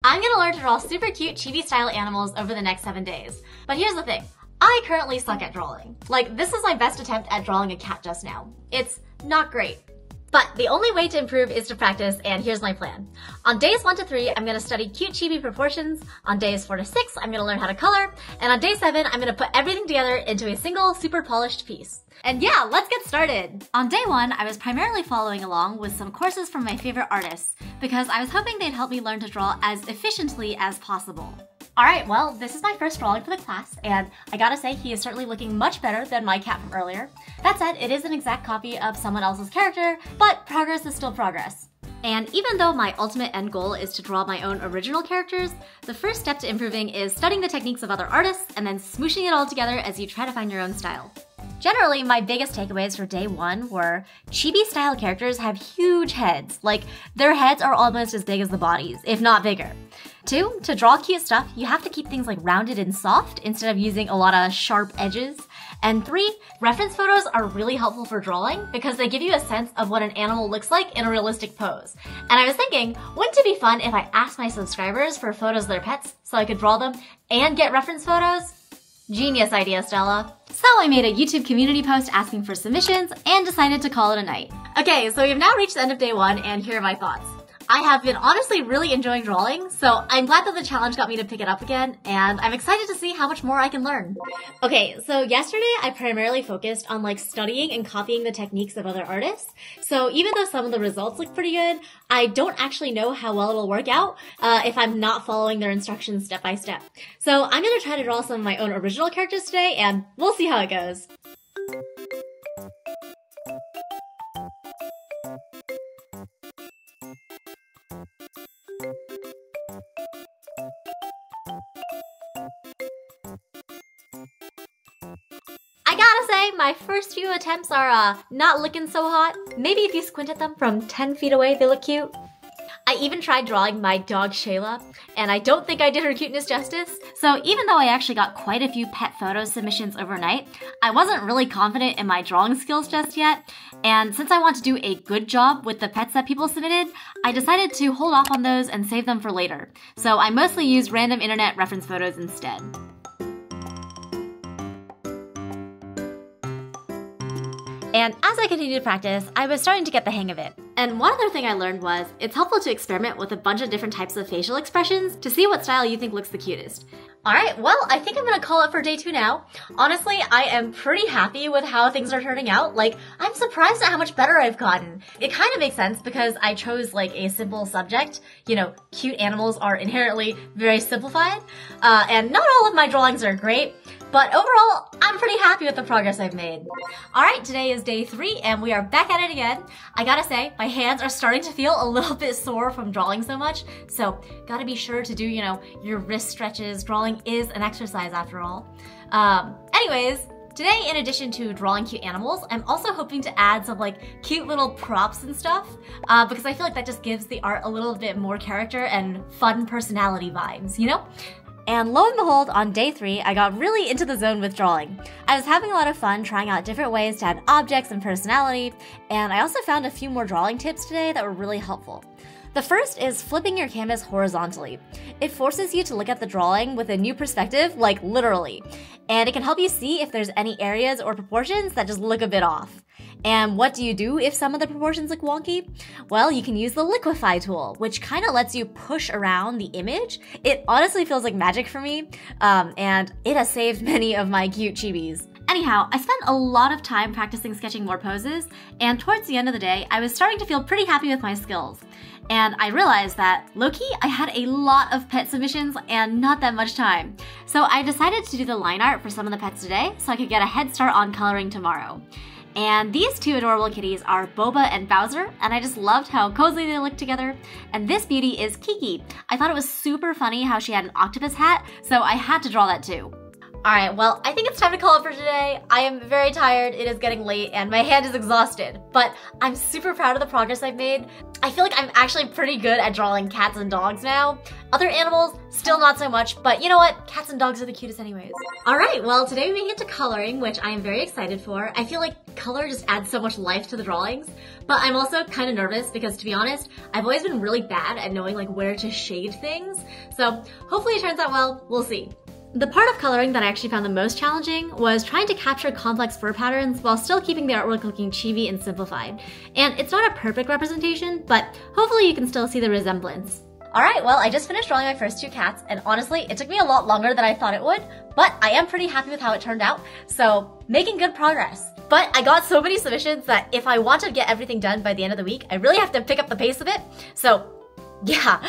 I'm gonna learn to draw super cute chibi style animals over the next 7 days. But here's the thing, I currently suck at drawing. Like, this is my best attempt at drawing a cat just now. It's not great. But the only way to improve is to practice, and here's my plan. On days 1 to 3, I'm gonna study cute chibi proportions. On days 4 to 6, I'm gonna learn how to color. And on day 7, I'm gonna put everything together into a single, super polished piece. And yeah, let's get started! On day 1, I was primarily following along with some courses from my favorite artists, because I was hoping they'd help me learn to draw as efficiently as possible. Alright, well, this is my first drawing for the class, and I gotta say, he is certainly looking much better than my cat from earlier. That said, it is an exact copy of someone else's character, but progress is still progress. And even though my ultimate end goal is to draw my own original characters, the first step to improving is studying the techniques of other artists and then smooshing it all together as you try to find your own style. Generally, my biggest takeaways for day 1 were chibi-style characters have huge heads. Like, their heads are almost as big as the bodies, if not bigger. 2, to draw cute stuff, you have to keep things like rounded and soft instead of using a lot of sharp edges. And 3, reference photos are really helpful for drawing because they give you a sense of what an animal looks like in a realistic pose. And I was thinking, wouldn't it be fun if I asked my subscribers for photos of their pets so I could draw them and get reference photos? Genius idea, Stella. So I made a YouTube community post asking for submissions and decided to call it a night. Okay, so we've now reached the end of day 1 and here are my thoughts. I have been honestly really enjoying drawing, so I'm glad that the challenge got me to pick it up again, and I'm excited to see how much more I can learn. Okay, so yesterday I primarily focused on like studying and copying the techniques of other artists, so even though some of the results look pretty good, I don't actually know how well it'll work out if I'm not following their instructions step by step. So I'm gonna try to draw some of my own original characters today, and we'll see how it goes. I gotta say, my first few attempts are not looking so hot. Maybe if you squint at them from 10 feet away, they look cute. I even tried drawing my dog Shayla, and I don't think I did her cuteness justice. So even though I actually got quite a few pet photo submissions overnight, I wasn't really confident in my drawing skills just yet. And since I want to do a good job with the pets that people submitted, I decided to hold off on those and save them for later. So I mostly used random internet reference photos instead. And as I continued to practice, I was starting to get the hang of it. And one other thing I learned was, it's helpful to experiment with a bunch of different types of facial expressions to see what style you think looks the cutest. Alright, well, I think I'm gonna call it for day 2 now. Honestly, I am pretty happy with how things are turning out. Like, I'm surprised at how much better I've gotten. It kind of makes sense because I chose like a simple subject. You know, cute animals are inherently very simplified. And not all of my drawings are great. But overall, I'm pretty happy with the progress I've made. Alright, today is day 3 and we are back at it again. I gotta say, my hands are starting to feel a little bit sore from drawing so much, so gotta be sure to do, you know, your wrist stretches. Drawing is an exercise after all. Anyways, today in addition to drawing cute animals, I'm also hoping to add some like cute little props and stuff, because I feel like that just gives the art a little bit more character and fun personality vibes, you know? And lo and behold, on day 3, I got really into the zone with drawing. I was having a lot of fun trying out different ways to add objects and personality, and I also found a few more drawing tips today that were really helpful. The first is flipping your canvas horizontally. It forces you to look at the drawing with a new perspective, like literally, and it can help you see if there's any areas or proportions that just look a bit off. And what do you do if some of the proportions look wonky? Well, you can use the liquefy tool, which kind of lets you push around the image. It honestly feels like magic for me, and it has saved many of my cute chibis. Anyhow, I spent a lot of time practicing sketching more poses, and towards the end of the day, I was starting to feel pretty happy with my skills. And I realized that, low-key, I had a lot of pet submissions and not that much time. So I decided to do the line art for some of the pets today so I could get a head start on coloring tomorrow. And these 2 adorable kitties are Boba and Bowser, and I just loved how cozy they look together. And this beauty is Kiki. I thought it was super funny how she had an octopus hat, so I had to draw that too. Alright, well, I think it's time to call it for today. I am very tired, it is getting late, and my hand is exhausted. But I'm super proud of the progress I've made. I feel like I'm actually pretty good at drawing cats and dogs now. Other animals, still not so much, but you know what? Cats and dogs are the cutest anyways. Alright, well, today we get to coloring, which I am very excited for. I feel like color just adds so much life to the drawings. But I'm also kind of nervous because, to be honest, I've always been really bad at knowing like where to shade things. So hopefully it turns out well, we'll see. The part of coloring that I actually found the most challenging was trying to capture complex fur patterns while still keeping the artwork looking chibi and simplified. And it's not a perfect representation, but hopefully you can still see the resemblance. Alright, well, I just finished drawing my first 2 cats, and honestly, it took me a lot longer than I thought it would, but I am pretty happy with how it turned out, so making good progress. But I got so many submissions that if I want to get everything done by the end of the week, I really have to pick up the pace a bit. So yeah,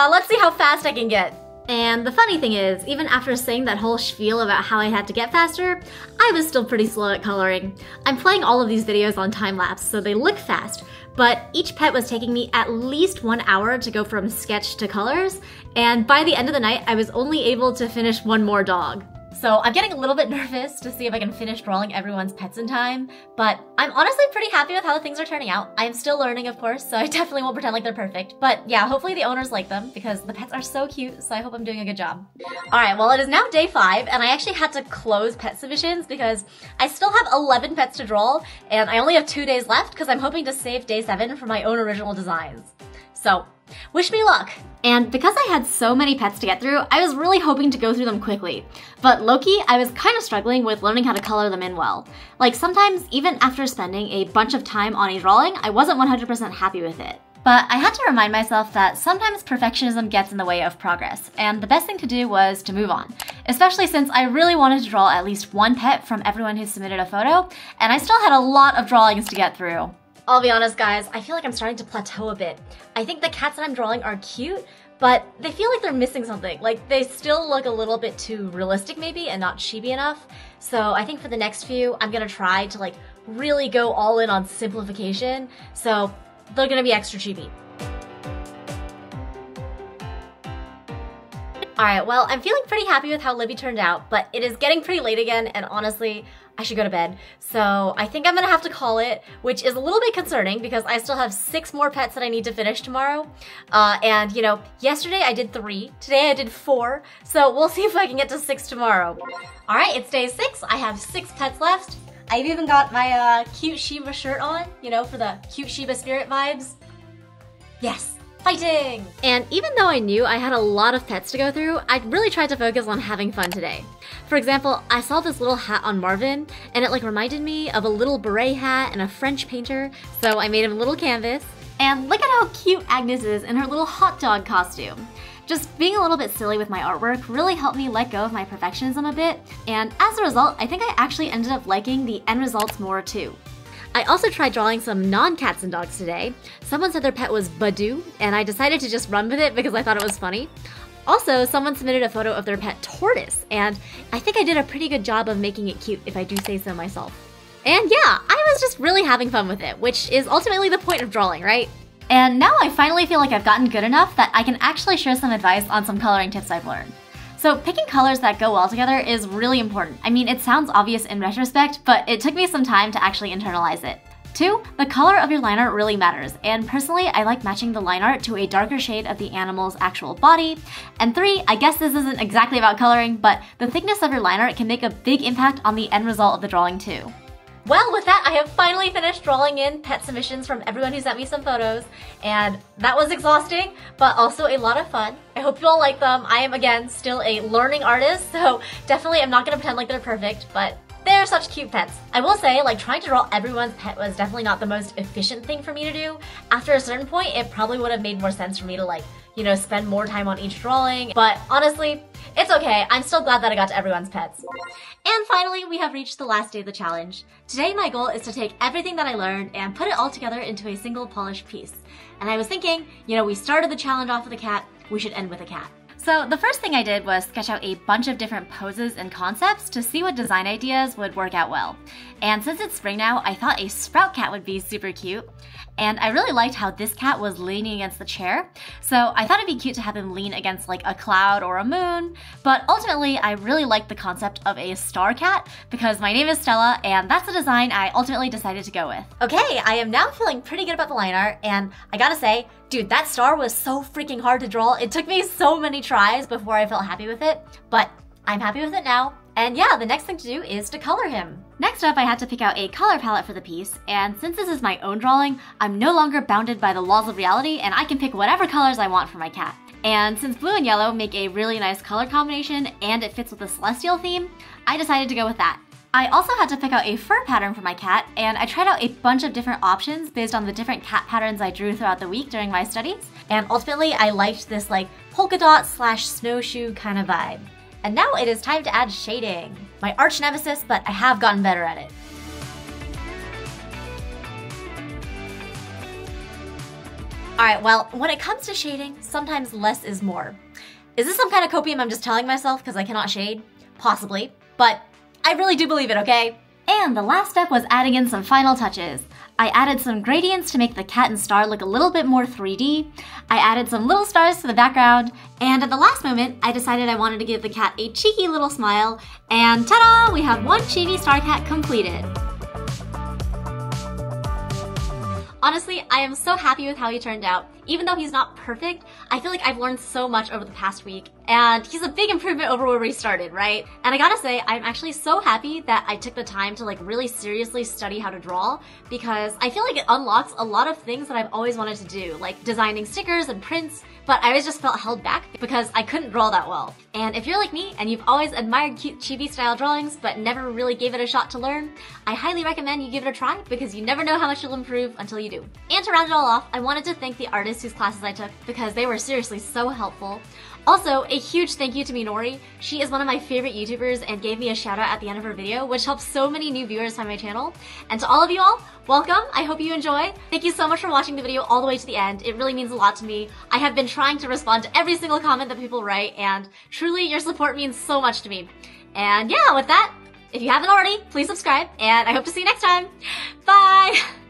let's see how fast I can get. And the funny thing is, even after saying that whole spiel about how I had to get faster, I was still pretty slow at coloring. I'm playing all of these videos on time-lapse, so they look fast, but each pet was taking me at least 1 hour to go from sketch to colors, and by the end of the night, I was only able to finish 1 more dog. So I'm getting a little bit nervous to see if I can finish drawing everyone's pets in time, but I'm honestly pretty happy with how things are turning out. I'm still learning, of course, so I definitely won't pretend like they're perfect. But yeah, hopefully the owners like them because the pets are so cute, so I hope I'm doing a good job. Alright, well it is now day 5, and I actually had to close pet submissions because I still have 11 pets to draw, and I only have 2 days left because I'm hoping to save day 7 for my own original designs. So, wish me luck! And because I had so many pets to get through, I was really hoping to go through them quickly. But low-key, I was kind of struggling with learning how to color them in well. Like sometimes, even after spending a bunch of time on a drawing, I wasn't 100% happy with it. But I had to remind myself that sometimes perfectionism gets in the way of progress, and the best thing to do was to move on. Especially since I really wanted to draw at least 1 pet from everyone who submitted a photo, and I still had a lot of drawings to get through. I'll be honest guys, I feel like I'm starting to plateau a bit. I think the cats that I'm drawing are cute, but they feel like they're missing something. Like they still look a little bit too realistic maybe and not chibi enough. So I think for the next few, I'm gonna try to like really go all in on simplification. So they're gonna be extra chibi. Alright, well, I'm feeling pretty happy with how Libby turned out, but it is getting pretty late again, and honestly, I should go to bed. So I think I'm gonna have to call it, which is a little bit concerning because I still have 6 more pets that I need to finish tomorrow. And you know, yesterday I did 3, today I did 4, so we'll see if I can get to 6 tomorrow. Alright, it's day 6, I have 6 pets left. I've even got my cute Shiba shirt on, you know, for the cute Shiba spirit vibes. Yes! Fighting! And even though I knew I had a lot of pets to go through, I really tried to focus on having fun today. For example, I saw this little hat on Marvin, and it like reminded me of a little beret hat and a French painter, so I made him a little canvas. And look at how cute Agnes is in her little hot dog costume. Just being a little bit silly with my artwork really helped me let go of my perfectionism a bit, and as a result, I think I actually ended up liking the end results more too. I also tried drawing some non-cats and dogs today. Someone said their pet was Badoo, and I decided to just run with it because I thought it was funny. Also, someone submitted a photo of their pet Tortoise, and I think I did a pretty good job of making it cute if I do say so myself. And yeah, I was just really having fun with it, which is ultimately the point of drawing, right? And now I finally feel like I've gotten good enough that I can actually share some advice on some coloring tips I've learned. So picking colors that go well together is really important. I mean, it sounds obvious in retrospect, but it took me some time to actually internalize it. 2, the color of your line art really matters, and personally, I like matching the line art to a darker shade of the animal's actual body. And 3, I guess this isn't exactly about coloring, but the thickness of your line art can make a big impact on the end result of the drawing too. Well, with that, I have finally finished drawing in pet submissions from everyone who sent me some photos, and that was exhausting, but also a lot of fun. I hope you all like them. I am, again, still a learning artist, so definitely I'm not gonna pretend like they're perfect, but they're such cute pets. I will say, like, trying to draw everyone's pet was definitely not the most efficient thing for me to do. After a certain point, it probably would have made more sense for me to, like, you know, spend more time on each drawing, but honestly, it's okay. I'm still glad that I got to everyone's pets. And finally, we have reached the last day of the challenge. Today, my goal is to take everything that I learned and put it all together into a single polished piece. And I was thinking, you know, we started the challenge off with a cat, we should end with a cat. So the first thing I did was sketch out a bunch of different poses and concepts to see what design ideas would work out well. And since it's spring now, I thought a sprout cat would be super cute. And I really liked how this cat was leaning against the chair. So I thought it'd be cute to have him lean against like a cloud or a moon. But ultimately, I really liked the concept of a star cat because my name is Stella and that's the design I ultimately decided to go with. Okay, I am now feeling pretty good about the line art, and I gotta say, dude, that star was so freaking hard to draw. It took me so many tries before I felt happy with it, but I'm happy with it now. And yeah, the next thing to do is to color him. Next up, I had to pick out a color palette for the piece, and since this is my own drawing, I'm no longer bounded by the laws of reality and I can pick whatever colors I want for my cat. And since blue and yellow make a really nice color combination and it fits with the celestial theme, I decided to go with that. I also had to pick out a fur pattern for my cat, and I tried out a bunch of different options based on the different cat patterns I drew throughout the week during my studies, and ultimately I liked this like polka dot slash snowshoe kind of vibe. And now it is time to add shading. My arch nemesis, but I have gotten better at it. Alright, well, when it comes to shading, sometimes less is more. Is this some kind of copium I'm just telling myself because I cannot shade? Possibly, but I really do believe it, okay? And the last step was adding in some final touches. I added some gradients to make the cat and star look a little bit more 3D. I added some little stars to the background, and at the last moment, I decided I wanted to give the cat a cheeky little smile, and ta-da! We have one chibi star cat completed. Honestly, I am so happy with how he turned out. Even though he's not perfect, I feel like I've learned so much over the past week, and he's a big improvement over where we started, right? And I gotta say, I'm actually so happy that I took the time to like really seriously study how to draw, because I feel like it unlocks a lot of things that I've always wanted to do, like designing stickers and prints, but I always just felt held back because I couldn't draw that well. And if you're like me and you've always admired cute chibi style drawings but never really gave it a shot to learn, I highly recommend you give it a try because you never know how much you'll improve until you do. And to round it all off, I wanted to thank the artists whose classes I took because they were seriously so helpful. Also, a huge thank you to Minori. She is one of my favorite YouTubers and gave me a shout out at the end of her video, which helps so many new viewers find my channel. And to all of you all, welcome. I hope you enjoy. Thank you so much for watching the video all the way to the end. It really means a lot to me. I have been trying to respond to every single comment that people write, and truly your support means so much to me. And yeah, with that, if you haven't already, please subscribe, and I hope to see you next time. Bye!